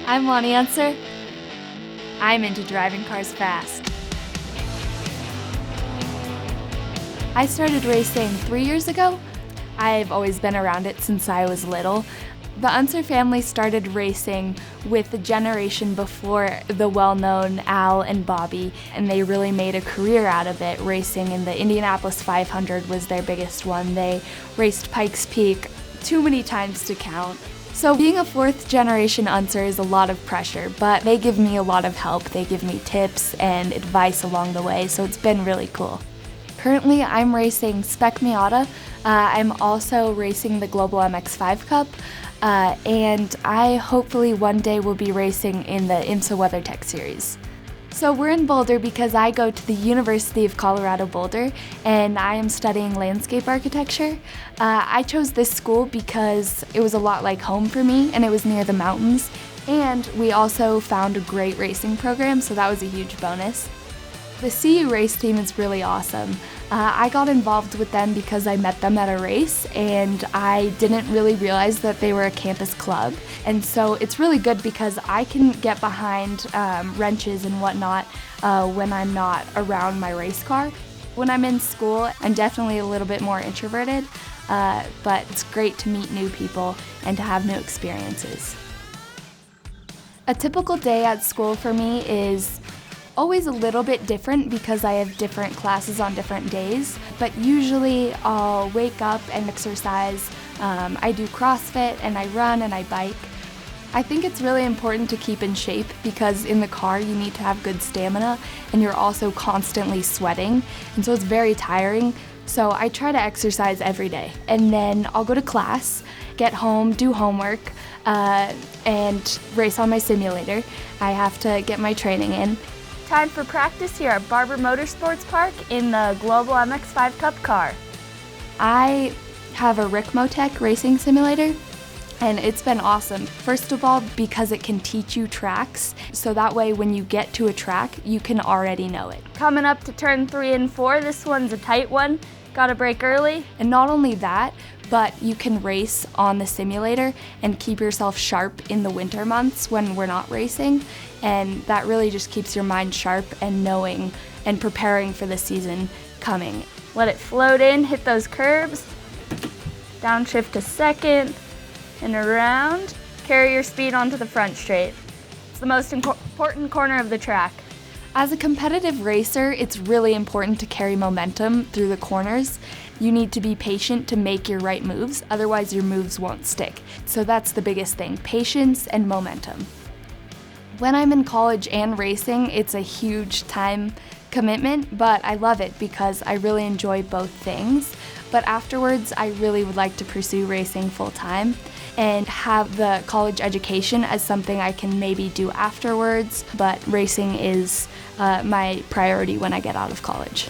I'm Lani Unser. I'm into driving cars fast. I started racing 3 years ago. I've always been around it since I was little. The Unser family started racing with the generation before the well-known Al and Bobby, and they really made a career out of it. Racing in the Indianapolis 500 was their biggest one. They raced Pikes Peak too many times to count. So being a fourth generation Unser is a lot of pressure, but they give me a lot of help. They give me tips and advice along the way, so it's been really cool. Currently, I'm racing Spec Miata. I'm also racing the Global MX5 Cup, and I hopefully one day will be racing in the AMSOIL WeatherTech series. So we're in Boulder because I go to the University of Colorado Boulder, and I am studying landscape architecture. I chose this school because it was a lot like home for me, and it was near the mountains, and we also found a great racing program, so that was a huge bonus. The CU race team is really awesome. I got involved with them because I met them at a race, and I didn't really realize that they were a campus club. And so it's really good because I can get behind wrenches and whatnot when I'm not around my race car. When I'm in school, I'm definitely a little bit more introverted, but it's great to meet new people and to have new experiences. A typical day at school for me is always a little bit different because I have different classes on different days, but usually I'll wake up and exercise. I do CrossFit and I run and I bike. I think it's really important to keep in shape because in the car you need to have good stamina and you're also constantly sweating, and so it's very tiring. So I try to exercise every day, and then I'll go to class, get home, do homework, and race on my simulator. I have to get my training in. Time for practice here at Barber Motorsports Park in the Global MX5 Cup car. I have a Ricmotech racing simulator, and it's been awesome. First of all, because it can teach you tracks, so that way when you get to a track, you can already know it. Coming up to turn 3 and 4, this one's a tight one. Gotta brake early. And not only that, but you can race on the simulator and keep yourself sharp in the winter months when we're not racing, and that really just keeps your mind sharp and knowing and preparing for the season coming. Let it float in, hit those curbs, downshift to second, and around. Carry your speed onto the front straight. It's the most important corner of the track. As a competitive racer, it's really important to carry momentum through the corners. You need to be patient to make your right moves, otherwise your moves won't stick. So that's the biggest thing, patience and momentum. When I'm in college and racing, it's a huge time commitment, but I love it because I really enjoy both things. But afterwards, I really would like to pursue racing full time and have the college education as something I can maybe do afterwards, but racing is my priority when I get out of college.